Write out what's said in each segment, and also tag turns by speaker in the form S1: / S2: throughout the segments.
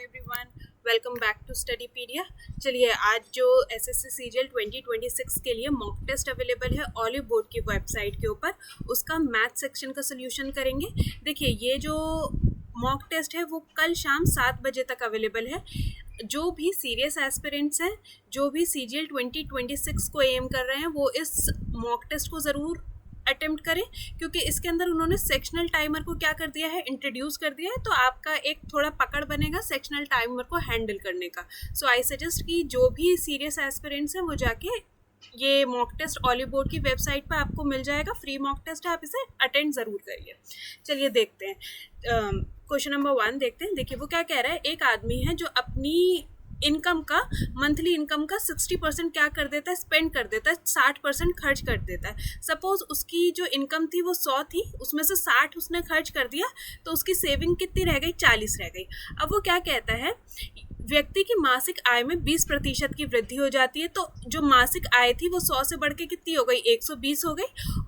S1: Everyone, welcome back to Studypedia. चलिए आज जो एसएससी सीजीएल 2026 के लिए मॉक टेस्ट अवेलेबल है ऑलिव बोर्ड की वेबसाइट के ऊपर, उसका मैथ सेक्शन का सोल्यूशन करेंगे। देखिए ये जो मॉक टेस्ट है वो कल शाम 7 बजे तक अवेलेबल है। जो भी सीरियस एस्पिरेंट्स हैं, जो भी सीजीएल 2026 को एम कर रहे हैं, वो इस मॉक टेस्ट को ज़रूर अटेम्प्ट करें, क्योंकि इसके अंदर उन्होंने सेक्शनल टाइमर को क्या कर दिया है, इंट्रोड्यूस कर दिया है। तो आपका एक थोड़ा पकड़ बनेगा सेक्शनल टाइमर को हैंडल करने का। सो आई सजेस्ट कि जो भी सीरियस एस्पिरेंट्स हैं वो जाके ये मॉक टेस्ट ऑलिव बोर्ड की वेबसाइट पर आपको मिल जाएगा, फ्री मॉक टेस्ट है, आप इसे अटेंड ज़रूर करिए। चलिए देखते हैं क्वेश्चन नंबर 1 देखते हैं। देखिए वो क्या कह रहा है, एक आदमी है जो अपनी इनकम का, मंथली इनकम का 60% क्या कर देता है, स्पेंड कर देता है, 60% खर्च कर देता है। सपोज उसकी जो इनकम थी वो 100 थी, उसमें से 60 उसने खर्च कर दिया, तो उसकी सेविंग कितनी रह गई, 40 रह गई। अब वो क्या कहता है, व्यक्ति की मासिक आय में 20% की वृद्धि हो जाती है। तो जो मासिक आय थी वो 100 से बढ़ के कितनी हो गई, 120 हो गई,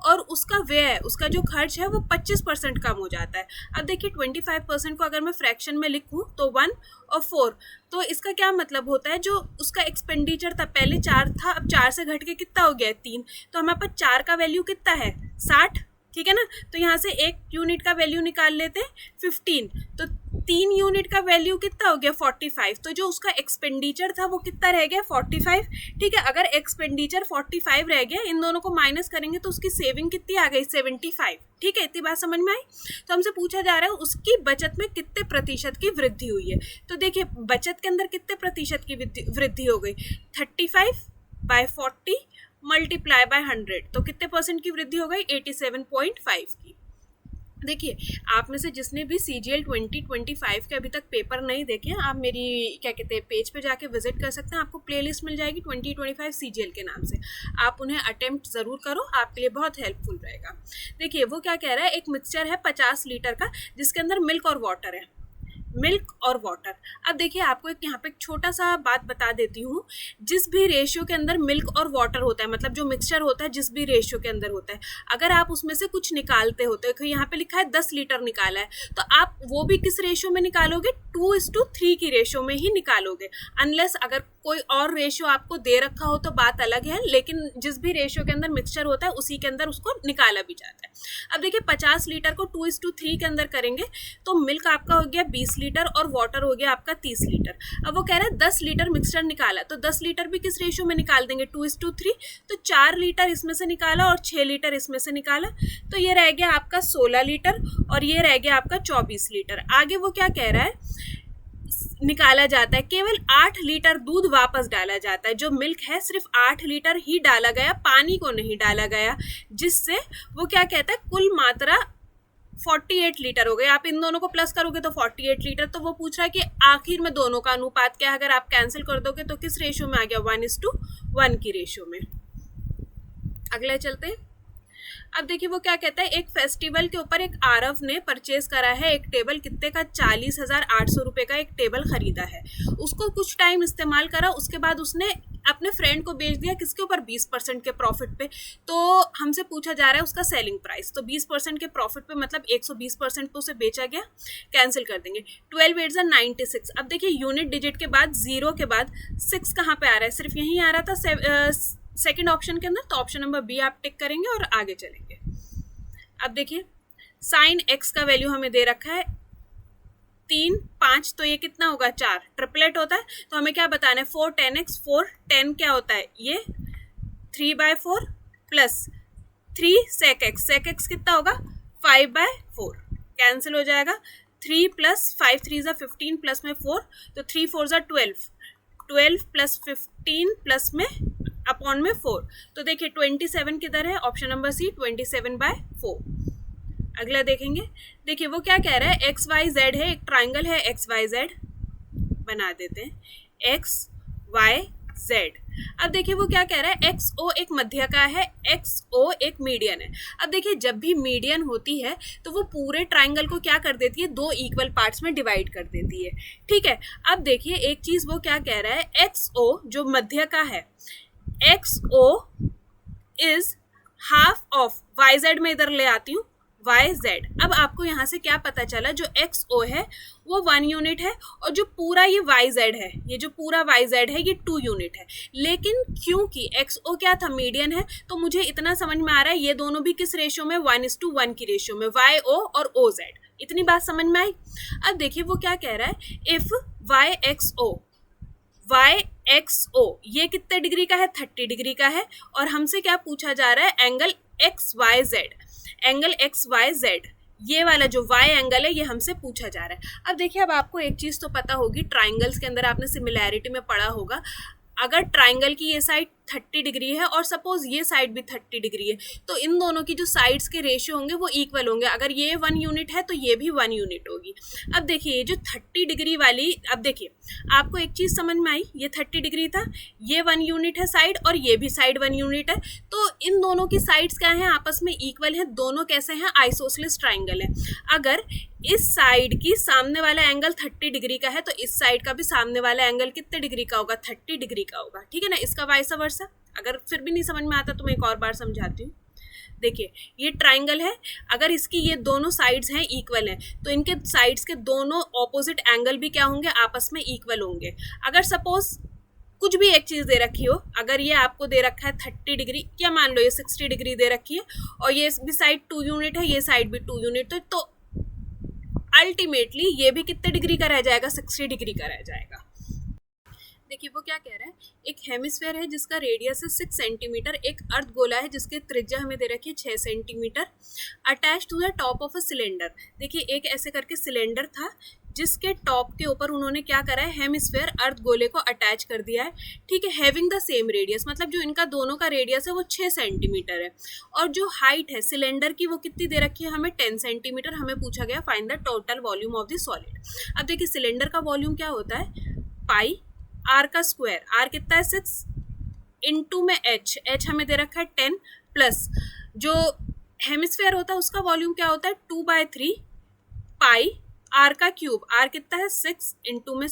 S1: और उसका व्यय, उसका जो खर्च है वो 25% कम हो जाता है। अब देखिए 25% को अगर मैं फ्रैक्शन में लिखूं तो 1 और 4, तो इसका क्या मतलब होता है, जो उसका एक्सपेंडिचर था, पहले 4 था, अब 4 से घट के कितना हो गया, 3। तो हमारे पास 4 का वैल्यू कितना है, 60, ठीक है ना। तो यहाँ से 1 यूनिट का वैल्यू निकाल लेते हैं 15, तो 3 यूनिट का वैल्यू कितना हो गया, 45। तो जो उसका एक्सपेंडिचर था वो कितना रह गया, 45, ठीक है। अगर एक्सपेंडिचर 45 रह गया, इन दोनों को माइनस करेंगे तो उसकी सेविंग कितनी आ गई, 75, ठीक है। इतनी बात समझ में आई। तो हमसे पूछा जा रहा है उसकी बचत में कितने प्रतिशत की वृद्धि हुई है। तो देखिए बचत के अंदर कितने प्रतिशत की वृद्धि हो गई, 35/40 मल्टीप्लाई बाय 100, तो कितने परसेंट की वृद्धि हो गई, 87.5 की। देखिए आप में से जिसने भी सीजीएल 2025 के अभी तक पेपर नहीं देखे हैं, आप मेरी क्या कहते हैं पेज पे जाके विजिट कर सकते हैं। आपको प्लेलिस्ट मिल जाएगी 2025 सीजीएल के नाम से, आप उन्हें अटेम्प्ट ज़रूर करो, आपके लिए बहुत हेल्पफुल रहेगा। देखिए वो क्या कह रहा है, एक मिक्सचर है 50 लीटर का, जिसके अंदर मिल्क और वाटर है, मिल्क और वाटर। अब देखिए आपको एक यहाँ पे एक छोटा सा बात बता देती हूँ, जिस भी रेशियो के अंदर मिल्क और वाटर होता है, मतलब जो मिक्सचर होता है जिस भी रेशियो के अंदर होता है, अगर आप उसमें से कुछ निकालते होते हो, यहाँ पे लिखा है 10 लीटर निकाला है, तो आप वो भी किस रेशियो में निकालोगे, 2:3 की रेशियो में ही निकालोगे। अनलेस अगर कोई और रेशियो आपको दे रखा हो तो बात अलग है, लेकिन जिस भी रेशियो के अंदर मिक्सचर होता है उसी के अंदर उसको निकाला भी जाता है। अब देखिए 50 लीटर को 2:3 के अंदर करेंगे तो मिल्क आपका हो गया 20 लीटर और वाटर हो गया आपका 30 लीटर। अब वो कह रहा है 10 लीटर मिक्सचर निकाला, तो 10 लीटर भी किस रेशियो में निकाल देंगे, 2:3, तो 4 लीटर इसमें से निकाला और 6 लीटर इसमें से निकाला, तो ये रह गया आपका 16 लीटर और ये रह गया आपका 24 लीटर। आगे वो क्या कह रहा है, निकाला जाता है, केवल 8 लीटर दूध वापस डाला जाता है। जो मिल्क है सिर्फ 8 लीटर ही डाला गया, पानी को नहीं डाला गया, जिससे वो क्या कहता है कुल मात्रा 48 लीटर हो गए। आप इन दोनों को प्लस करोगे तो 48 लीटर। तो वो पूछ रहा है कि आखिर में दोनों का अनुपात क्या है, अगर आप कैंसिल कर दोगे तो किस रेशियो में आ गया, 1:1 की रेशियो में। अगले चलते हैं। अब देखिए वो क्या कहता है, एक फेस्टिवल के ऊपर एक आरव ने परचेज करा है एक टेबल, कितने का, 40,800 रुपये का एक टेबल खरीदा है। उसको कुछ टाइम इस्तेमाल करा, उसके बाद उसने अपने फ्रेंड को बेच दिया, किसके ऊपर, 20% के प्रॉफिट पे। तो हमसे पूछा जा रहा है उसका सेलिंग प्राइस, तो 20% के प्रॉफिट पे मतलब 120% पे उसे बेचा गया, कैंसिल कर देंगे। 12 8 96। अब देखिए यूनिट डिजिट के बाद 0 के बाद 6 कहाँ पे आ रहा है, सिर्फ यहीं आ रहा था सेकेंड ऑप्शन के अंदर, तो ऑप्शन नंबर बी आप टिक करेंगे और आगे चलेंगे। अब देखिए साइन एक्स का वैल्यू हमें दे रखा है 3 5, तो ये कितना होगा, 4, ट्रिपलेट होता है। तो हमें क्या बताना है, 4 10x, 4 10 क्या होता है, ये 3/4 प्लस 3 sec x कितना होगा, 5/4, कैंसिल हो जाएगा। 3 + 5 3 15 प्लस में 4, तो 3 4 12, 12 + 15 प्लस में अपॉन में 4, तो देखिए 27 किधर है, ऑप्शन नंबर सी, 27/4। अगला देखेंगे। देखिए वो क्या कह रहा है, XYZ है, एक ट्राइंगल है XYZ, बना देते हैं XYZ। अब देखिए वो क्या कह रहा है, XO एक मध्यका है, XO एक मीडियन है। अब देखिए जब भी मीडियन होती है तो वो पूरे ट्राइंगल को क्या कर देती है, 2 इक्वल पार्ट्स में डिवाइड कर देती है, ठीक है। अब देखिए एक चीज वो क्या कह रहा है, XO जो मध्यका है, XO is half of YZ में इधर ले आती हूँ, वाई जेड। अब आपको यहाँ से क्या पता चला, जो एक्स ओ है वो 1 यूनिट है और जो पूरा ये वाई जेड है, ये जो पूरा वाई जेड है ये 2 यूनिट है। लेकिन क्योंकि एक्स ओ क्या था, मीडियन है, तो मुझे इतना समझ में आ रहा है ये दोनों भी किस रेशियो में, 1:1 की रेशियो में, वाई ओ और ओ जेड। इतनी बात समझ में आई। अब देखिए वो क्या कह रहा है, इफ वाई एक्स ओ ये कितने डिग्री का है, 30 डिग्री का है, और हमसे क्या पूछा जा रहा है, एंगल एक्स वाई जेड, ये वाला जो y एंगल है ये हमसे पूछा जा रहा है। अब देखिए, अब आपको एक चीज तो पता होगी, ट्राइंगल्स के अंदर आपने सिमिलैरिटी में पढ़ा होगा, अगर ट्राइंगल की ये साइड 30 डिग्री है और सपोज ये साइड भी 30 डिग्री है, तो इन दोनों की जो साइड्स के रेशियो होंगे वो इक्वल होंगे। अगर ये 1 यूनिट है तो ये भी 1 यूनिट होगी। अब देखिए ये जो 30 डिग्री वाली, अब देखिए आपको एक चीज समझ में आई, ये 30 डिग्री था, ये 1 यूनिट है साइड और ये भी साइड 1 यूनिट है, तो इन दोनों की साइड्स क्या है, आपस में इक्वल है, दोनों कैसे हैं, आइसोसेलेस ट्राइंगल है। अगर इस साइड की सामने वाला एंगल 30 डिग्री का है तो इस साइड का भी सामने वाला एंगल कितने डिग्री का होगा, 30 डिग्री का होगा, ठीक है ना। इसका वाइस वर्सा। अगर फिर भी नहीं समझ में आता तो मैं एक और बार समझाती हूँ। देखिए ये ट्राइंगल है, अगर इसकी ये दोनों साइड्स हैं इक्वल हैं, तो इनके साइड्स के दोनों ऑपोजिट एंगल भी क्या होंगे, आपस में इक्वल होंगे। अगर सपोज कुछ भी एक चीज दे रखी हो, अगर ये आपको दे रखा है 30 डिग्री, क्या मान लो ये 60 डिग्री दे रखी है, और ये भी साइड 2 यूनिट है, ये साइड भी 2 यूनिट है, तो अल्टीमेटली ये भी कितने डिग्री का रह जाएगा, 60 डिग्री का रह जाएगा। देखिए वो क्या कह रहा है, एक हेमिस्फेयर है जिसका रेडियस है 6 सेंटीमीटर, एक अर्थ गोला है जिसकी त्रिज्या हमें दे रखी है 6 centimetre, attach to the top of a cylinder. देखिए एक ऐसे करके सिलेंडर था जिसके टॉप के ऊपर उन्होंने क्या करा है, हेमिस्फेयर अर्थ गोले को अटैच कर दिया है, ठीक है। हैविंग द सेम रेडियस, मतलब जो इनका दोनों का रेडियस है वो 6 सेंटीमीटर है, और जो हाइट है सिलेंडर की वो कितनी दे रखी है हमें, 10 सेंटीमीटर। हमें पूछा गया find the total volume of the solid. अब देखिए सिलेंडर का वॉल्यूम क्या होता है, पाई आर का स्क्वायर, आर कितना है 6, इनटू में एच हमें दे रखा है 10, प्लस जो हेमिस्फेयर होता है उसका वॉल्यूम क्या होता है 2/3 पाई आर का क्यूब, आर कितना है 6 इंटू में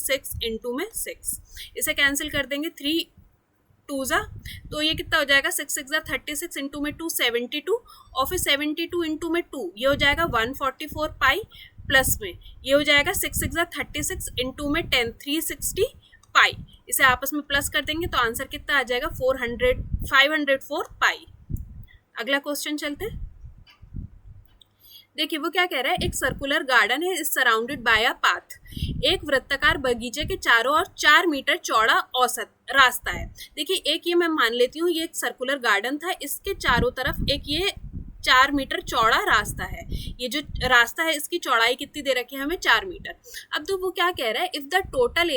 S1: 6। इसे कैंसिल कर देंगे, 3 2 जा, तो ये कितना हो जाएगा, 6 6 जा 36 इंटू में 2 72, और फिर 72 इंटू में 2 ये हो जाएगा 144 पाई, प्लस में ये हो जाएगा 6 6 जा 36 इंटू में 10 360 पाई। इसे आपस में प्लस कर देंगे तो आंसर कितना आ जाएगा, 504 पाई। अगला क्वेश्चन चलते हैं। देखिए वो क्या कह रहा है, एक सर्कुलर गार्डन है, is surrounded by a path. एक वृत्ताकार बगीचे के चारों ओर 4 मीटर चौड़ा औसत रास्ता है। देखिए एक ये मैं मान लेती हूँ, ये एक सर्कुलर गार्डन था, इसके चारों तरफ एक ये 4 मीटर चौड़ा रास्ता है। ये जो रास्ता है इसकी चौड़ाई कितनी दे रखी है हमें, 4 मीटर। अब तो वो क्या कह रहा है, इफ द टोटल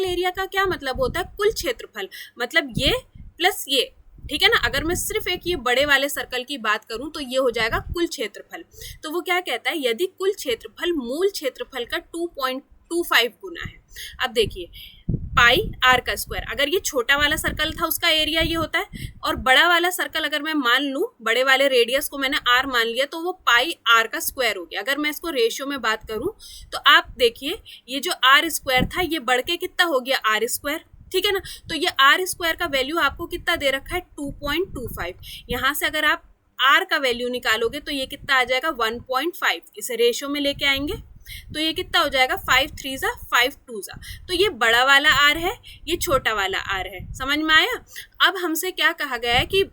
S1: एरिया का क्या मतलब होता है, कुल क्षेत्रफल, मतलब ये प्लस ये, ठीक है ना। अगर मैं सिर्फ एक ये बड़े वाले सर्कल की बात करूं तो ये हो जाएगा कुल क्षेत्रफल। तो वो क्या कहता है, यदि कुल क्षेत्रफल मूल क्षेत्रफल का 2.25 गुना है। अब देखिए पाई आर का स्क्वायर, अगर ये छोटा वाला सर्कल था उसका एरिया ये होता है, और बड़ा वाला सर्कल अगर मैं मान लूं, बड़े वाले रेडियस को मैंने आर मान लिया, तो वो पाई आर का स्क्वायर हो गया। अगर मैं इसको रेशियो में बात करूं तो आप देखिए ये जो आर स्क्वायर था ये बढ़ के कितना हो गया, आर स्क्वायर, ठीक है ना। तो ये आर स्क्वायर का वैल्यू आपको कितना दे रखा है, 2.25। यहाँ से अगर आप आर का वैल्यू निकालोगे तो ये कितना आ जाएगा, 1.5। इसे रेशियो में लेके आएंगे तो ये कितना हो जाएगा, 5 3 जा 5 2 जा। तो ये बड़ा वाला आर है, ये छोटा वाला आर है, समझ में आया। अब हमसे क्या कहा गया है कि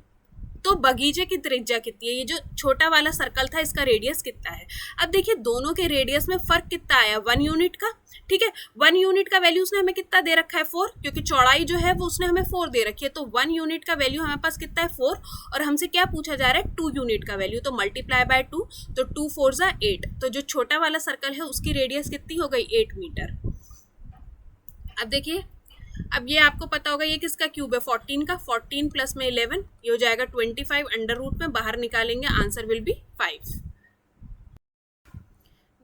S1: तो बगीचे की त्रिज्या कितनी है, ये जो छोटा वाला सर्कल था इसका रेडियस कितना है। अब देखिए दोनों के रेडियस में फर्क कितना आया, 1 यूनिट का, ठीक है। 1 यूनिट का वैल्यू उसने हमें कितना दे रखा है, 4, क्योंकि चौड़ाई जो है वो उसने हमें 4 दे रखी है, तो 1 यूनिट का वैल्यू हमारे पास कितना है 4, और हमसे क्या पूछा जा रहा है 2 यूनिट का वैल्यू, तो मल्टीप्लाई बाय 2, तो 2 4 जा 8। तो जो छोटा वाला सर्कल है उसकी रेडियस कितनी हो गई, 8 मीटर। अब देखिए, अब ये आपको पता होगा ये किसका क्यूब है, 14 का, 14 प्लस में 11 ये हो जाएगा 25, अंडर रूट में बाहर निकालेंगे, आंसर विल बी 5।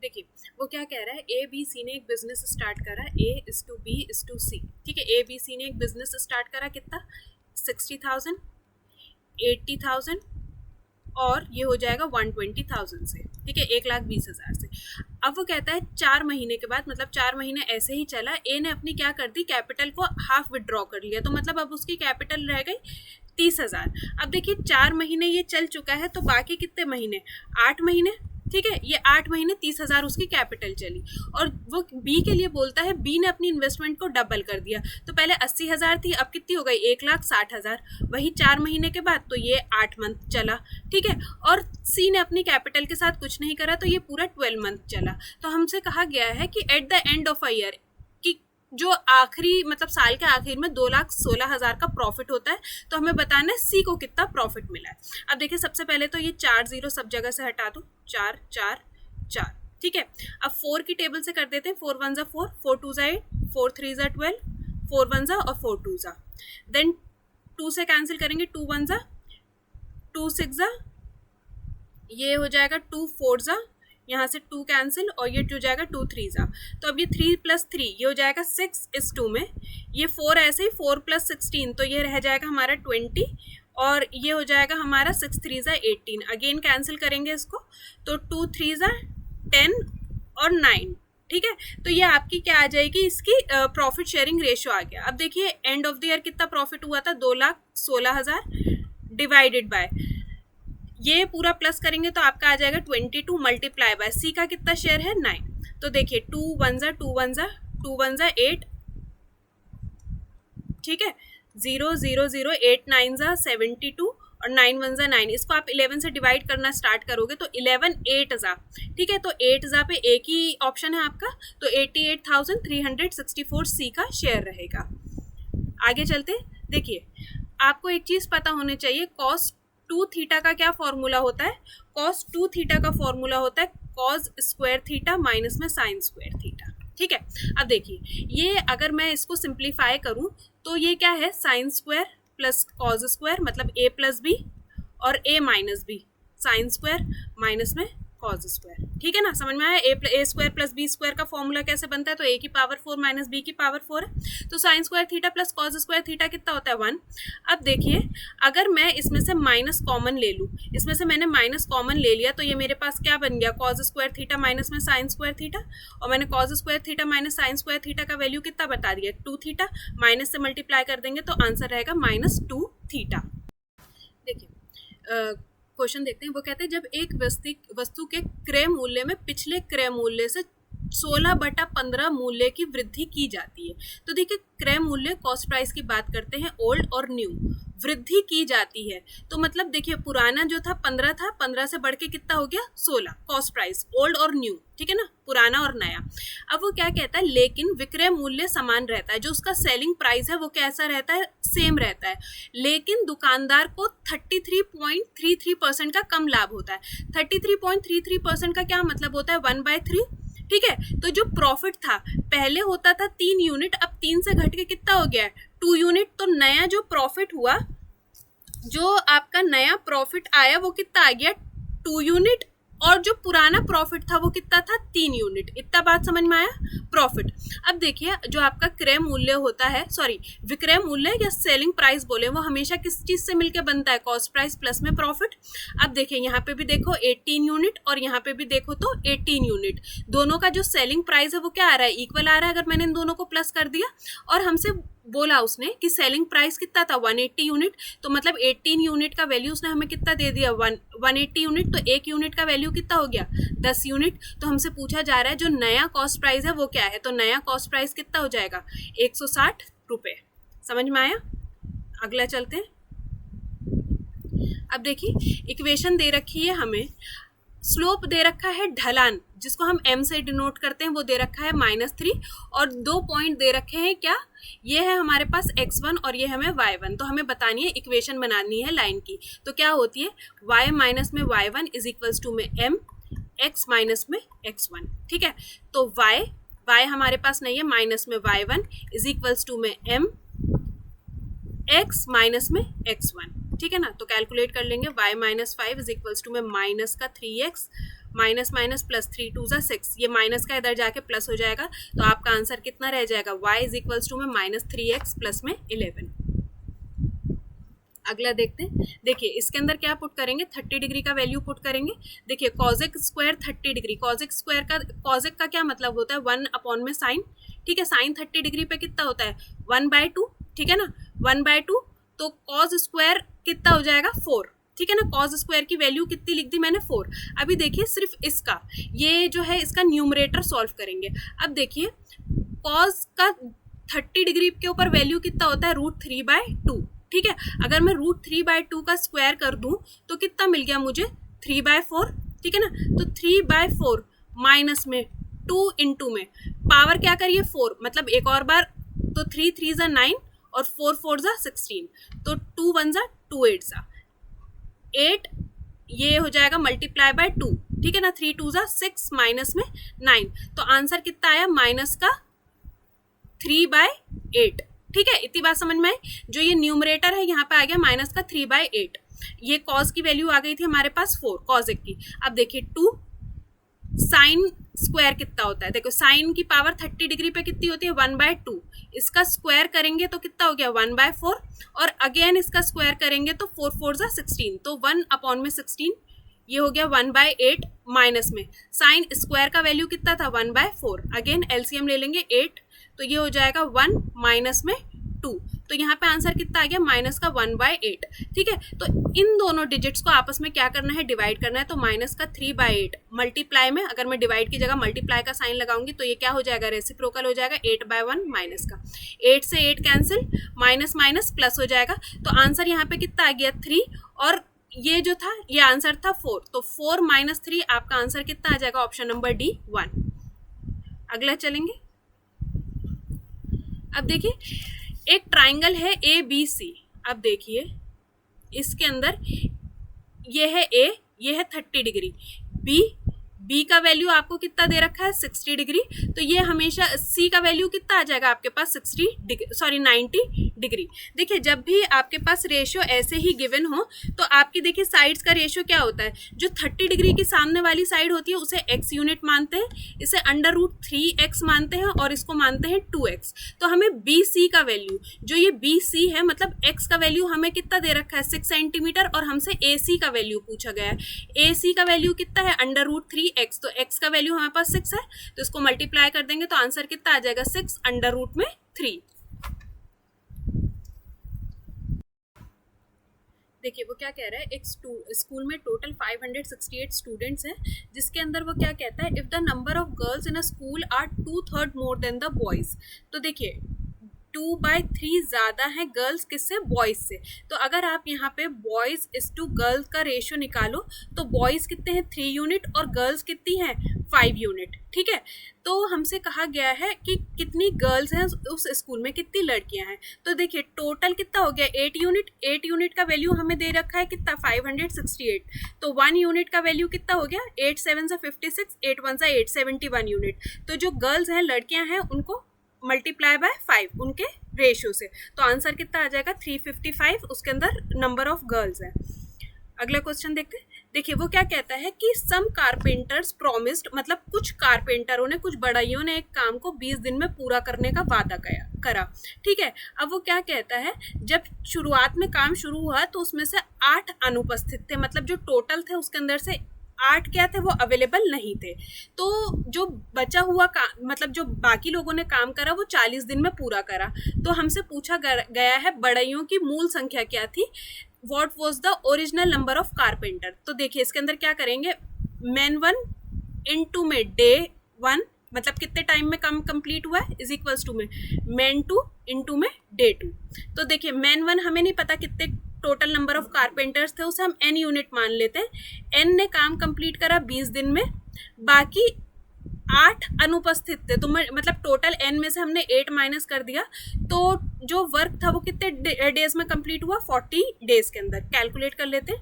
S1: देखिए वो क्या कह रहा है, ए बी सी ने एक बिजनेस स्टार्ट करा, A:B:C, ठीक है। ए बी सी ने एक बिजनेस स्टार्ट करा, कितना, 60,000, 80,000 और ये हो जाएगा 120,000 से, ठीक है, 1,20,000 से। अब वो कहता है 4 महीने के बाद, मतलब 4 महीने ऐसे ही चला, ए ने अपनी क्या कर दी, कैपिटल को हाफ विड्रॉ कर लिया, तो मतलब अब उसकी कैपिटल रह गई 30,000। अब देखिए 4 महीने ये चल चुका है, तो बाकी कितने महीने, 8 महीने, ठीक है। ये 8 महीने 30,000 उसकी कैपिटल चली, और वो बी के लिए बोलता है, बी ने अपनी इन्वेस्टमेंट को डबल कर दिया, तो पहले 80,000 थी, अब कितनी हो गई, 1,60,000, वही 4 महीने के बाद, तो ये 8 मंथ चला, ठीक है। और सी ने अपनी कैपिटल के साथ कुछ नहीं करा, तो ये पूरा 12 मंथ चला। तो हमसे कहा गया है कि at the end of a year, जो आखिरी मतलब साल के आखिर में 2,16,000 का प्रॉफिट होता है, तो हमें बताना है सी को कितना प्रॉफिट मिला है। अब देखिए सबसे पहले तो ये 4 जीरो सब जगह से हटा दो, 4 4 4, ठीक है। अब 4 की टेबल से कर देते हैं, 4 1 4, 4 2 8, 4 3 12, 4 1 और 4 2, देन 2 से कैंसिल करेंगे, 2 1 2 6, ये हो जाएगा 2 4, यहाँ से 2 कैंसिल, और ये हो जाएगा 2 3, तो अब ये 3 + 3 ये हो जाएगा 6:2 में, ये 4 ऐसे ही 4 + 16, तो ये रह जाएगा हमारा 20, और ये हो जाएगा हमारा 6 3 18, अगेन कैंसिल करेंगे इसको, तो 2 3 10 और 9, ठीक है। तो ये आपकी क्या आ जाएगी, इसकी प्रॉफिट शेयरिंग रेशियो आ गया। अब देखिए एंड ऑफ द ईयर कितना प्रॉफिट हुआ था, 2,16,000 डिवाइडेड बाय, ये पूरा प्लस करेंगे तो आपका आ जाएगा 22 मल्टीप्लाई बाय सी का कितना शेयर है, 9। तो देखिए 2 1 2 1 2 1 8, ठीक है, 0 0 0 8 9 72 और 9 1 9, इसको आप 11 से डिवाइड करना स्टार्ट करोगे तो 11 8, ठीक है। तो 8 पे एक ही ऑप्शन है आपका, तो 88,364 सी का शेयर रहेगा। आगे चलते, देखिए आपको एक चीज पता होनी चाहिए, कॉस 2 थीटा का क्या फॉर्मूला होता है, कॉस 2 थीटा का फॉर्मूला होता है कॉस स्क्वायर थीटा माइनस में साइन स्क्वायर थीटा, ठीक है। अब देखिए ये अगर मैं इसको सिंप्लीफाई करूं तो ये क्या है, sine square plus cos square, मतलब a + b और a - b, sine square minus में कॉस स्क्वायर, ठीक है ना, समझ में आया। a square plus B square का फॉर्मूला कैसे बनता है, तो a की पावर 4 माइनस b की पावर 4 है, तो sine square theta plus cos square theta कितना होता है, 1। अब देखिए अगर मैं इसमें से माइनस कॉमन ले लूँ, इसमें से मैंने माइनस कॉमन ले लिया, तो ये मेरे पास क्या बन गया, कॉस स्क्वायर थीटा माइनस में साइन स्क्वायर थीटा, और मैंने cos square theta minus sign square theta का वैल्यू कितना बता दिया, 2 थीटा, माइनस से मल्टीप्लाई कर देंगे तो आंसर रहेगा -2 थीटा। देखिए क्वेश्चन देखते हैं, वो कहते हैं जब एक वस्तु के क्रय मूल्य में पिछले क्रय मूल्य से 16/15 मूल्य की वृद्धि की जाती है, तो देखिए क्रय मूल्य कॉस्ट प्राइस की बात करते हैं, ओल्ड और न्यू, वृद्धि की जाती है, तो मतलब देखिए पुराना जो था 15 था, 15 से बढ़ के कितना हो गया, 16 कॉस्ट प्राइस, ओल्ड और न्यू, ठीक है ना, पुराना और नया। अब वो क्या कहता है, लेकिन विक्रय मूल्य समान रहता है, जो उसका सेलिंग प्राइस है वो कैसा रहता है, सेम रहता है, लेकिन दुकानदार को 33.33% का कम लाभ होता है। 33.33% का क्या मतलब होता है, 1/3, ठीक है। तो जो प्रॉफिट था पहले होता था 3 यूनिट, अब 3 से घट के कितना हो गया है, 2 यूनिट, तो नया जो प्रॉफिट हुआ, जो आपका नया प्रॉफिट आया वो कितना आ गया, 2 यूनिट, और जो पुराना प्रॉफिट था वो कितना था, 3 यूनिट। इतना बात समझ में आया, प्रॉफिट। अब देखिए जो आपका क्रय मूल्य होता है, सॉरी विक्रय मूल्य या सेलिंग प्राइस बोले, वो हमेशा किस चीज से मिलकर बनता है, कॉस्ट प्राइस प्लस में प्रॉफिट। अब देखिए यहाँ पे भी देखो 18 यूनिट और यहाँ पे भी देखो तो 18 यूनिट, दोनों का जो सेलिंग प्राइस है वो क्या आ रहा है, इक्वल आ रहा है, अगर मैंने इन दोनों को प्लस कर दिया। और हमसे बोला उसने कि सेलिंग प्राइस कितना था, 180 यूनिट, तो मतलब 18 यूनिट का वैल्यू उसने हमें कितना दे दिया, 180 यूनिट, तो 1 यूनिट का वैल्यू कितना हो गया, 10 यूनिट। तो हमसे पूछा जा रहा है जो नया कॉस्ट प्राइस है वो क्या है, तो नया कॉस्ट प्राइस कितना हो जाएगा, 160 रुपये। समझ में आया, अगला चलते हैं। अब देखिए इक्वेशन दे रखी है हमें, स्लोप दे रखा है ढलान, जिसको हम m से डिनोट करते हैं, वो दे रखा है -3, और 2 पॉइंट दे रखे हैं, क्या ये है हमारे पास x1 और ये हमें y1, तो हमें बतानी है, इक्वेशन बनानी है लाइन की। तो क्या होती है, y माइनस में y1 इज इक्वल्स टू में m, x माइनस में x1, ठीक है। तो y हमारे पास नहीं है, माइनस में y1 इज इक्वल्स टू में m, x माइनस में x1, ठीक है ना। तो कैलकुलेट कर लेंगे, y -5 इज इक्वल्स टू में माइनस का 3x, माइनस माइनस प्लस 3 2 6, ये माइनस का इधर जाके प्लस हो जाएगा, तो आपका आंसर कितना रह जाएगा, y इज इक्वल्स टू में -3x प्लस में 11। अगला देखते हैं, देखिए इसके अंदर क्या पुट करेंगे, 30 डिग्री का वैल्यू पुट करेंगे। देखिए कॉजेक स्क्वायर 30 डिग्री, कॉजेक का क्या मतलब होता है, 1 में साइन, ठीक है। साइन 30 डिग्री पे कितना होता है, 1/2, ठीक है ना, 1/2 तो कॉज स्क्वायर कितना हो जाएगा 4, ठीक है ना। कॉज स्क्वायर की वैल्यू कितनी लिख दी मैंने 4। अभी देखिए सिर्फ इसका ये जो है इसका न्यूमरेटर सॉल्व करेंगे। अब देखिए कॉज का 30 डिग्री के ऊपर वैल्यू कितना होता है √3/2, ठीक है। अगर मैं √3/2 का स्क्वायर कर दूं तो कितना मिल गया मुझे 3/4, ठीक है ना। तो 3/4 माइनस में 2 इंटू में पावर क्या करिए 4, मतलब एक और बार, तो 3 3 ज़ा 9 और 4 4 ज़ा 16, तो 2 1 ज़ा 2 8 ज़ा 8, ये हो जाएगा मल्टीप्लाई बाय 2, ठीक है ना। 3 2 ज़ा 6 माइनस में 9, तो आंसर कितना आया माइनस का 3/8, ठीक है। इतनी बात समझ में आई। जो ये न्यूमरेटर है यहाँ पे आ गया माइनस का 3/8। ये कॉस की वैल्यू आ गई थी हमारे पास 4 कॉस एक की। अब देखिए 2 साइन स्क्वायर कितना होता है, देखो साइन की पावर 30 डिग्री पे कितनी होती है 1/2, इसका स्क्वायर करेंगे तो कितना हो गया 1/4, और अगेन इसका स्क्वायर करेंगे तो 4 4 ज़ा 16, तो 1/16, ये हो गया 1/8 माइनस में साइन स्क्वायर का वैल्यू कितना था 1/4, अगेन एलसीएम ले लेंगे 8, तो ये हो जाएगा 1 माइनस में 2, तो यहाँ पे आंसर कितना आ गया माइनस का 1/8, ठीक है। तो इन दोनों डिजिट्स को आपस में क्या करना है डिवाइड करना है, तो माइनस का 3/8 मल्टीप्लाई में, अगर मैं डिवाइड की जगह मल्टीप्लाई का साइन लगाऊंगी तो ये क्या हो जाएगा रेसिप्रोकल हो जाएगा 8/1 माइनस का, 8 से 8 कैंसिल, माइनस माइनस प्लस हो जाएगा, तो आंसर यहाँ पे कितना आ गया 3, और ये जो था ये आंसर था 4, तो 4 माइनस 3 आपका आंसर कितना आ जाएगा ऑप्शन नंबर डी 1। अगला चलेंगे। अब देखिए एक ट्राइंगल है ABC, अब देखिए इसके अंदर ये है A, ये है 30 डिग्री, B का वैल्यू आपको कितना दे रखा है 60 डिग्री, तो ये हमेशा C का वैल्यू कितना आ जाएगा आपके पास 90 डिग्री। देखिए जब भी आपके पास रेशियो ऐसे ही गिवन हो तो आपकी देखिए साइड्स का रेशियो क्या होता है, जो 30 डिग्री की सामने वाली साइड होती है उसे x यूनिट मानते हैं, इसे √3x मानते हैं और इसको मानते हैं 2x। तो हमें BC का वैल्यू, जो ये BC है मतलब x का वैल्यू हमें कितना दे रखा है 6 सेंटीमीटर, और हमसे AC का वैल्यू पूछा गया है। AC का वैल्यू कितना है √3x, तो x का वैल्यू हमारे पास 6 है, तो इसको मल्टीप्लाई कर देंगे तो आंसर कितना आ जाएगा 6 √3। देखिए वो क्या कह रहा है, एक स्कूल में टोटल 568 स्टूडेंट्स हैं, जिसके अंदर वो क्या कहता है, if the number of girls in a school are 2/3 more than the boys. तो देखिए 2/3 ज़्यादा है गर्ल्स किससे, बॉयज़ से। तो अगर आप यहाँ पे बॉयज़ इस टू गर्ल्स का रेशियो निकालो तो बॉयज़ कितने हैं 3 यूनिट और गर्ल्स कितनी हैं 5 यूनिट, ठीक है। तो हमसे कहा गया है कि कितनी गर्ल्स हैं उस स्कूल में, कितनी लड़कियां हैं। तो देखिए टोटल कितना हो गया 8 यूनिट, 8 यूनिट का वैल्यू हमें दे रखा है कितना 568, तो 1 यूनिट का वैल्यू कितना हो गया 8 7 सा 56, 8 1 सा 8, 71 यूनिट। तो जो गर्ल्स हैं लड़कियां हैं उनको मल्टीप्लाई बाय 5 उनके रेशियो से, तो आंसर कितना आ जाएगा 355, उसके अंदर नंबर ऑफ गर्ल्स है। अगला क्वेश्चन देखते हैं। देखिए वो क्या कहता है कि सम कारपेंटर्स प्रॉमिस्ड, मतलब कुछ कारपेंटरों ने, कुछ बढ़इयों ने एक काम को 20 दिन में पूरा करने का वादा करा, ठीक है। अब वो क्या कहता है, जब शुरुआत में काम शुरू हुआ तो उसमें से 8 अनुपस्थित थे, मतलब जो टोटल थे उसके अंदर से 8 क्या थे वो अवेलेबल नहीं थे। तो जो बचा हुआ काम, मतलब जो बाकी लोगों ने काम करा वो 40 दिन में पूरा करा। तो हमसे पूछा गया है बढ़इयों की मूल संख्या क्या थी, what was the original number of carpenter. तो देखिए इसके अंदर क्या करेंगे, मैन 1 इनटू में डे 1, मतलब कितने टाइम में काम कंप्लीट हुआ है, इज इक्वल्स टू में मैन 2 इनटू में डे 2। तो देखिए मैन 1 हमें नहीं पता कितने टोटल नंबर ऑफ कारपेंटर्स थे, उसे हम n यूनिट मान लेते हैं। n ने काम कंप्लीट करा 20 दिन में, बाकी 8 अनुपस्थित थे, तो मतलब टोटल n में से हमने 8 माइनस कर दिया, तो जो वर्क था वो कितने डेज में कंप्लीट हुआ 40 डेज के अंदर। कैलकुलेट कर लेते हैं,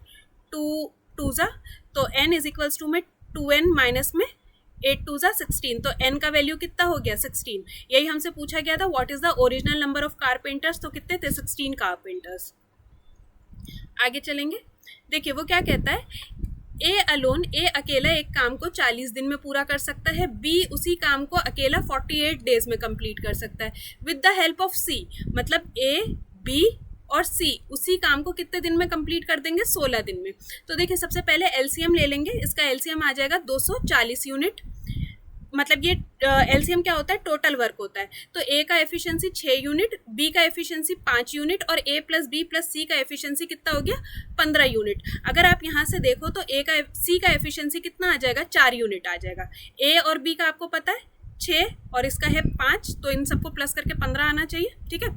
S1: 2 2 ज़ा, तो n इज इक्वल्स टू में 2n माइनस में 8 2 ज़ा 16, तो n का वैल्यू कितना हो गया 16। यही हमसे पूछा गया था what is the original number of carpenters, तो कितने थे 16 कारपेंटर्स। आगे चलेंगे। देखिए वो क्या कहता है, ए अकेला एक काम को 40 दिन में पूरा कर सकता है, बी उसी काम को अकेला 48 डेज में कंप्लीट कर सकता है विद द हेल्प ऑफ सी, मतलब ए बी और सी उसी काम को कितने दिन में कंप्लीट कर देंगे 16 दिन में। तो देखिए सबसे पहले एलसीएम ले लेंगे, इसका एलसीएम आ जाएगा 240 यूनिट, मतलब ये एलसीएम क्या होता है, टोटल वर्क होता है। तो ए का एफिशिएंसी 6 यूनिट, बी का एफिशिएंसी 5 यूनिट और ए प्लस बी प्लस सी का एफिशिएंसी कितना हो गया, 15 यूनिट। अगर आप यहाँ से देखो तो सी का एफिशिएंसी कितना आ जाएगा, 4 यूनिट आ जाएगा। ए और बी का आपको पता है 6 और इसका है 5, तो इन सबको प्लस करके 15 आना चाहिए, ठीक है।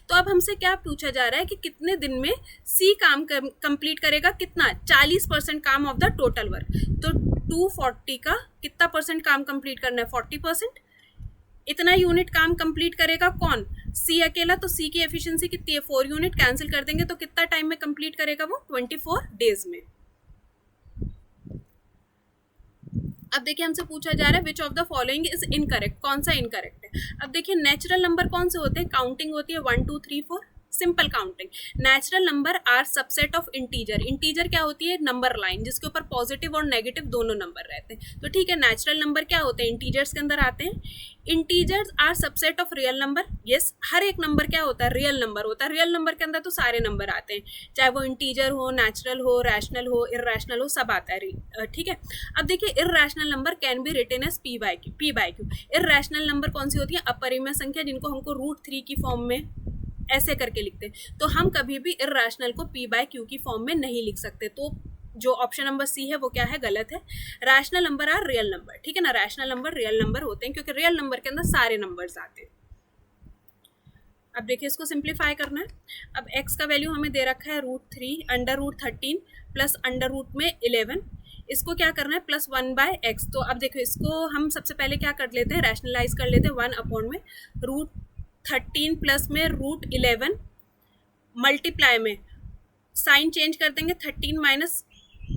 S1: तो अब हमसे क्या पूछा जा रहा है कि कितने दिन में सी काम कंप्लीट करेगा, कितना, 40% काम ऑफ द टोटल वर्क। तो 240 का कितना परसेंट काम कंप्लीट करना है, 40%। इतना यूनिट काम कंप्लीट करेगा कौन, सी अकेला। तो सी की एफिशिएंसी कितनी है, 4 यूनिट, कैंसिल कर देंगे तो कितना टाइम में कंप्लीट करेगा वो, 24 डेज में। अब देखिए हमसे पूछा जा रहा है which of the following is incorrect, कौन सा इनकरेक्ट है। अब देखिए नेचुरल नंबर कौन से होते हैं, काउंटिंग होती है 1 2 3 4, simple counting. Natural number are subset of integer, integer क्या होती है, नंबर लाइन जिसके ऊपर पॉजिटिव और नेगेटिव दोनों नंबर रहते हैं। तो ठीक है, नेचुरल नंबर क्या होते हैं, इंटीजर्स के अंदर आते हैं। Integers are subset of real number, yes, हर एक नंबर क्या होता है, रियल नंबर होता है। रियल नंबर के अंदर तो सारे नंबर आते हैं, चाहे वो इंटीजर हो, नेचुरल हो, रैशनल हो, इररैशनल हो, सब आता है, ठीक है। अब देखिए irrational number can be written as P by Q. Irrational number कौन सी होती है, अपरिमेय संख्या, जिनको हमको √3 की फॉर्म में ऐसे करके लिखते हैं। तो हम कभी भी इररैशनल को पी बाय क्यू की फॉर्म में नहीं लिख सकते। तो जो ऑप्शन नंबर सी है वो क्या है, गलत है। Rational number are real number, ठीक है ना, रैशनल नंबर रियल नंबर होते हैं क्योंकि रियल नंबर के अंदर सारे नंबर्स आते हैं। अब देखिए इसको सिंप्लीफाई करना है। अब x का वैल्यू हमें दे रखा है √3 √13 प्लस √11। इसको क्या करना है, +1/x। तो अब देखो इसको हम सबसे पहले क्या कर लेते हैं, रैशनलाइज कर लेते हैं। 1 में √13 प्लस में √11 मल्टीप्लाई में साइन चेंज कर देंगे, 13 माइनस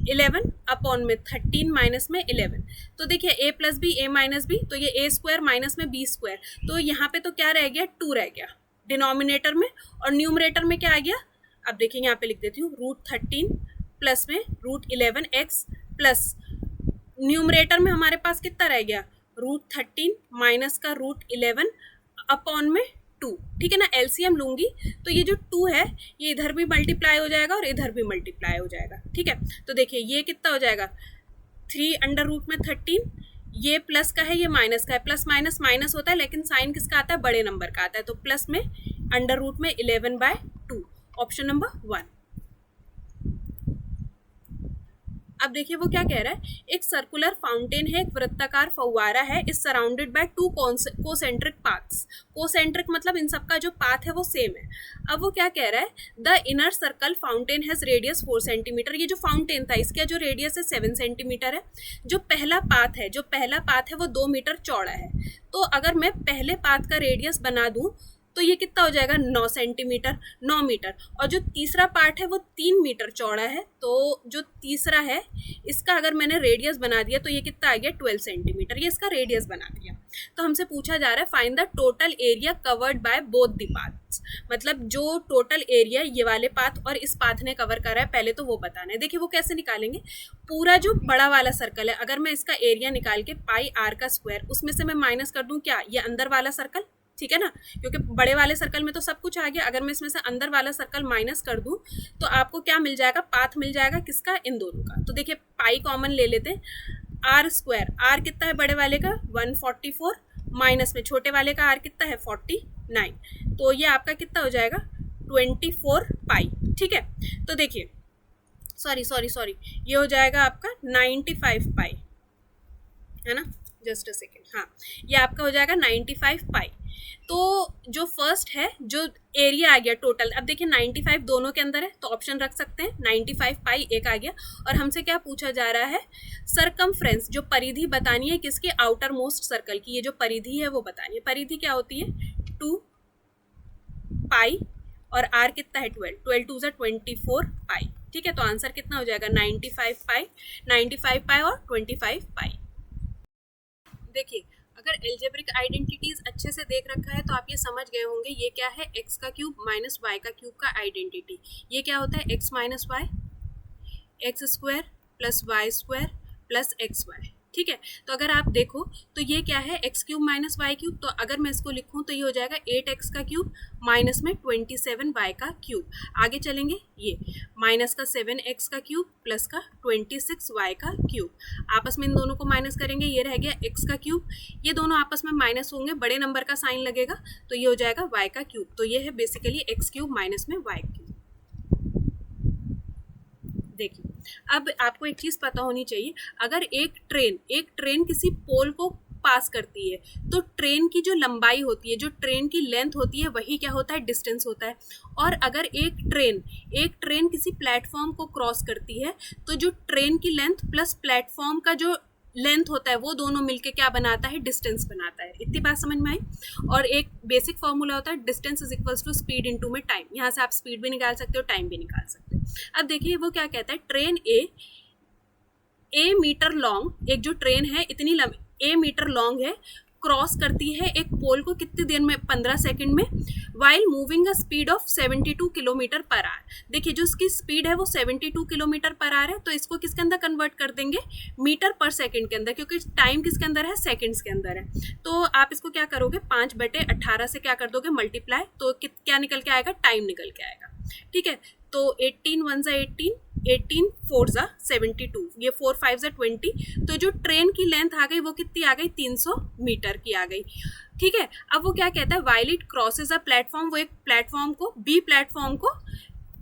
S1: 11 अपॉन में 13 माइनस में 11। तो देखिए a plus B a minus B, तो ये a स्क्वायर माइनस में b स्क्वायर। तो यहाँ पे तो क्या रह गया, 2 रह गया डिनोमिनेटर में, और न्यूमरेटर में क्या आ गया। अब देखिए यहाँ पे लिख देती हूँ, √13 प्लस में √11x प्लस न्यूमरेटर में हमारे पास कितना रह गया, √13 माइनस का √11 अपॉन में 2, ठीक है ना। एलसीएम लूंगी तो ये जो 2 है ये इधर भी मल्टीप्लाई हो जाएगा और इधर भी मल्टीप्लाई हो जाएगा, ठीक है। तो देखिए ये कितना हो जाएगा, 3√13, ये प्लस का है ये माइनस का है, प्लस माइनस माइनस होता है लेकिन साइन किसका आता है, बड़े नंबर का आता है। तो प्लस में √11/2, ऑप्शन नंबर 1। अब देखिए वो क्या कह रहा है, एक सर्कुलर फाउंटेन है, एक वृत्ताकार फव्वारा है, is surrounded by 2 concentric paths. Concentric मतलब इन सबका जो पाथ है वो सेम है। अब वो क्या कह रहा है, the inner circle fountain has radius 4 centimetre. ये जो फाउंटेन था इसका जो रेडियस है 7 सेंटीमीटर है। जो पहला पाथ है वो 2 मीटर चौड़ा है। तो अगर मैं पहले पाथ का रेडियस बना दूं तो ये कितना हो जाएगा, 9 सेंटीमीटर, 9 मीटर। और जो तीसरा पार्ट है वो 3 मीटर चौड़ा है। तो जो तीसरा है इसका अगर मैंने रेडियस बना दिया तो ये कितना आ गया, 12 सेंटीमीटर। ये इसका रेडियस बना दिया। तो हमसे पूछा जा रहा है find the total area covered by both the paths. मतलब जो टोटल एरिया ये वाले पाथ और इस पाथ ने कवर करा है पहले तो वो बताना है। देखिए वो कैसे निकालेंगे, पूरा जो बड़ा वाला सर्कल है अगर मैं इसका एरिया निकाल के πr² उसमें से मैं माइनस कर दूं क्या, ये अंदर वाला सर्कल, ठीक है ना, क्योंकि बड़े वाले सर्कल में तो सब कुछ आ गया। अगर मैं इसमें से अंदर वाला सर्कल माइनस कर दूं तो आपको क्या मिल जाएगा, पाथ मिल जाएगा किसका, इन दोनों का। तो देखिए पाई कॉमन ले लेते हैं, r², r कितना है बड़े वाले का 144, माइनस में छोटे वाले का r कितना है 49। तो ये आपका कितना हो जाएगा 24 पाई, ठीक है। तो देखिए सॉरी ये हो जाएगा आपका 95 पाई, है ना, जस्ट अ सेकेंड, हाँ ये आपका हो जाएगा 95 पाई। तो जो फर्स्ट है जो एरिया आ गया टोटल, अब देखिए 95 दोनों के अंदर है तो ऑप्शन रख सकते हैं, 95 पाई एक आ गया। और हमसे क्या पूछा जा रहा है, सरकमफ्रेंस, जो परिधि बतानी है किसकी, आउटर मोस्ट सर्कल की। ये जो परिधि है वो बतानी है। परिधि क्या होती है, 2 पाई और आर कितना है 12, 12 2 24 पाई, ठीक है। तो आंसर कितना हो जाएगा 95 पाई और 25 पाई। देखिए अगर एल्जेब्रिक आइडेंटिटीज अच्छे से देख रखा है तो आप ये समझ गए होंगे ये क्या है, x का क्यूब माइनस y का क्यूब का आइडेंटिटी। ये क्या होता है, x minus Y, x² plus y² plus xy, ठीक है। तो अगर आप देखो तो ये क्या है, X cube minus Y cube, तो अगर मैं इसको लिखूं तो ये हो जाएगा 8x का क्यूब माइनस में 27y का क्यूब। आगे चलेंगे, ये माइनस का 7x का क्यूब प्लस का 26y का क्यूब, आपस में इन दोनों को माइनस करेंगे, ये रह गया x का क्यूब, ये दोनों आपस में माइनस होंगे, बड़े नंबर का साइन लगेगा तो ये हो जाएगा y का क्यूब। तो ये है बेसिकली एक्स क्यूब माइनस में y क्यूब। देखिए अब आपको एक चीज पता होनी चाहिए, अगर एक ट्रेन किसी पोल को पास करती है तो ट्रेन की जो लंबाई होती है, जो ट्रेन की लेंथ होती है, वही क्या होता है, डिस्टेंस होता है। और अगर एक ट्रेन किसी प्लेटफॉर्म को क्रॉस करती है तो जो ट्रेन की लेंथ प्लस प्लेटफॉर्म का जो लेंथ होता है वो दोनों मिलके क्या बनाता है, डिस्टेंस बनाता है। इतनी बात समझ में आई। और एक बेसिक फॉर्मूला होता है distance is equals to speed into में टाइम, यहाँ से आप स्पीड भी निकाल सकते हो, टाइम भी निकाल सकते हो। अब देखिए वो क्या कहता है, ट्रेन ए मीटर लॉन्ग, एक जो ट्रेन है इतनी लंबी, ए मीटर लॉन्ग है, क्रॉस करती है एक पोल को कितनी देर में, 15 सेकंड में, while moving a speed of 72 kilometre per hour. देखिए जो इसकी स्पीड है वो 72 किलोमीटर पर आवर है, तो इसको किसके अंदर कन्वर्ट कर देंगे, मीटर पर सेकंड के अंदर, क्योंकि टाइम किसके अंदर है, सेकंड्स के अंदर है। तो आप इसको क्या करोगे, 5/18 से क्या कर दोगे, मल्टीप्लाई, तो क्या निकल के आएगा, टाइम निकल के आएगा। ठीक है, तो 18 1 ज़ा 18, 18 4 ज़ा 72, ये 4 5 ज़ा 20, तो जो ट्रेन की लेंथ आ गई वो कितनी आ गई, 300 मीटर की आ गई। ठीक है, अब वो क्या कहता है, while it crosses a platform, वो एक प्लेटफॉर्म को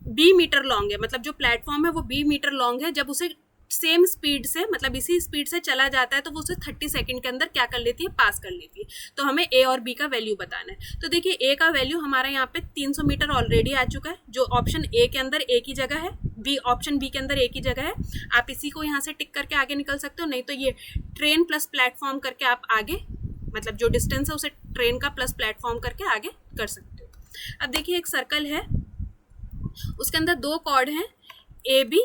S1: बी मीटर लॉन्ग है, मतलब जो प्लेटफॉर्म है वो बी मीटर लॉन्ग है, जब उसे सेम स्पीड से, मतलब इसी स्पीड से चला जाता है तो वो उसे 30 सेकंड के अंदर क्या कर लेती है, पास कर लेती है। तो हमें ए और बी का वैल्यू बताना है। तो देखिए ए का वैल्यू हमारा यहाँ पे 300 मीटर ऑलरेडी आ चुका है, जो ऑप्शन ए के अंदर ए की जगह है, बी ऑप्शन बी के अंदर ए की जगह है। आप इसी को यहाँ से टिक करके आगे निकल सकते हो, नहीं तो ये ट्रेन प्लस प्लेटफॉर्म करके आप आगे, मतलब जो डिस्टेंस है उसे ट्रेन का प्लस प्लेटफॉर्म करके आगे कर सकते हो। अब देखिए एक सर्कल है, उसके अंदर 2 कॉर्ड हैं, ए बी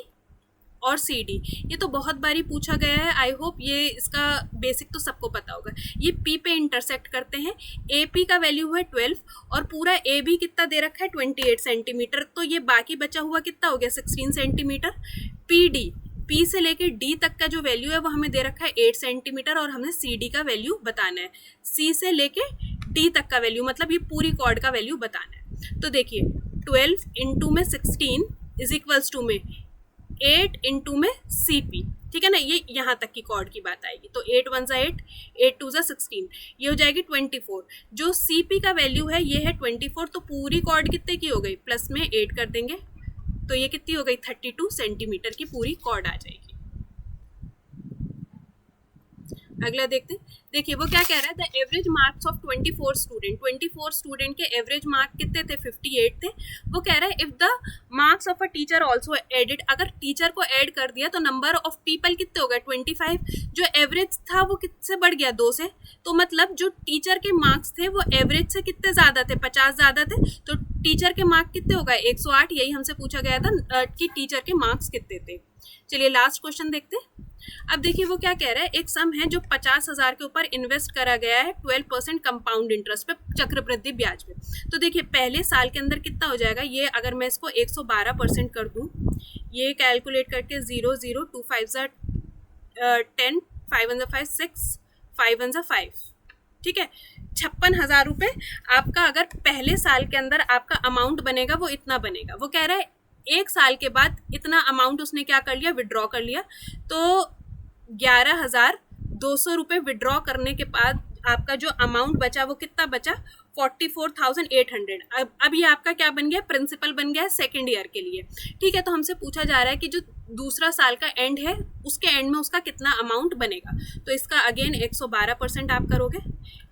S1: और सी डी। ये तो बहुत बारी पूछा गया है, आई होप ये इसका बेसिक तो सबको पता होगा। ये पी पे इंटरसेक्ट करते हैं, ए पी का वैल्यू है 12 और पूरा ए बी कितना दे रखा है, 28 सेंटीमीटर, तो ये बाकी बचा हुआ कितना हो गया, 16 सेंटीमीटर। पी डी, पी से लेके डी तक का जो वैल्यू है वो हमें दे रखा है 8 सेंटीमीटर, और हमें सी डी का वैल्यू बताना है, सी से लेके डी तक का वैल्यू, मतलब ये पूरी कॉर्ड का वैल्यू बताना है। तो देखिए 12 इंटू में 16 इज इक्वल्स टू में 8 इंटू में सी पी, ठीक है ना, ये यहाँ तक की कॉर्ड की बात आएगी। तो 8 1 ज़ा 8, 8 2 ज़ा 16, ये हो जाएगी 24। जो सी पी का वैल्यू है ये है 24, तो पूरी कॉर्ड कितने की हो गई, प्लस में 8 कर देंगे तो ये कितनी हो गई, 32 सेंटीमीटर की पूरी कॉर्ड आ जाएगी। अगला देखते हैं। देखिए वो क्या कह रहा है, the average marks of 24 student के एवरेज मार्क कितने थे, 58 थे। वो कह रहा है if the marks of a teacher also added, अगर टीचर को ऐड कर दिया तो नंबर ऑफ पीपल कितने हो गए, 25। जो एवरेज था वो कितने से बढ़ गया, 2 से, तो मतलब जो टीचर के मार्क्स थे वो एवरेज से कितने ज़्यादा थे, 50 ज़्यादा थे, तो टीचर के मार्क्स कितने हो गए, 108। यही हमसे पूछा गया था कि टीचर के मार्क्स कितने थे। चलिए लास्ट क्वेश्चन देखते हैं। अब देखिए वो क्या कह रहा है, एक सम है जो 50,000 के ऊपर इन्वेस्ट करा गया है 12% कंपाउंड इंटरेस्ट पे, चक्रवृद्धि ब्याज पे। तो देखिए पहले साल के अंदर कितना हो जाएगा, ये अगर मैं इसको 112% कर दूं, ये कैलकुलेट करके 0 0 2 5 ज़ा 10, 5 1 ज़ा 5 6, 5 1 ज़ा 5, ठीक है, 56,000 रुपये आपका अगर पहले साल के अंदर आपका अमाउंट बनेगा वो इतना बनेगा। वो कह रहा है एक साल के बाद इतना अमाउंट उसने क्या कर लिया, विड्रॉ कर लिया। तो 11,200 रुपये विड्रॉ करने के बाद आपका जो अमाउंट बचा वो कितना बचा, 44,800। अब ये आपका क्या बन गया, प्रिंसिपल बन गया है सेकेंड ईयर के लिए। ठीक है, तो हमसे पूछा जा रहा है कि जो दूसरा साल का एंड है उसके एंड में उसका कितना अमाउंट बनेगा। तो इसका अगेन 112% आप करोगे,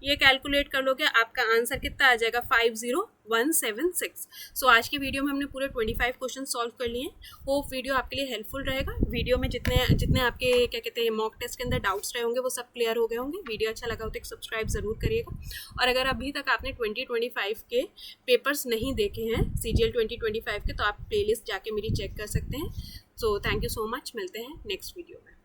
S1: ये कैलकुलेट कर लोगे, आपका आंसर कितना आ जाएगा, 50176। सो आज की वीडियो में हमने पूरे 25 क्वेश्चन सॉल्व कर लिए हैं। होप वीडियो आपके लिए हेल्पफुल रहेगा। वीडियो में जितने आपके क्या कहते हैं मॉक टेस्ट के अंदर डाउट्स रहे होंगे वो सब क्लियर हो गए होंगे। वीडियो अच्छा लगा हो तो एक सब्सक्राइब ज़रूर करिएगा। और अगर अभी तक आपने 2025 के पेपर्स नहीं देखे हैं CGL 2025 के, तो आप प्लेलिस्ट जाके मेरी चेक कर सकते हैं। So thank you so much, मिलते हैं नेक्स्ट वीडियो में।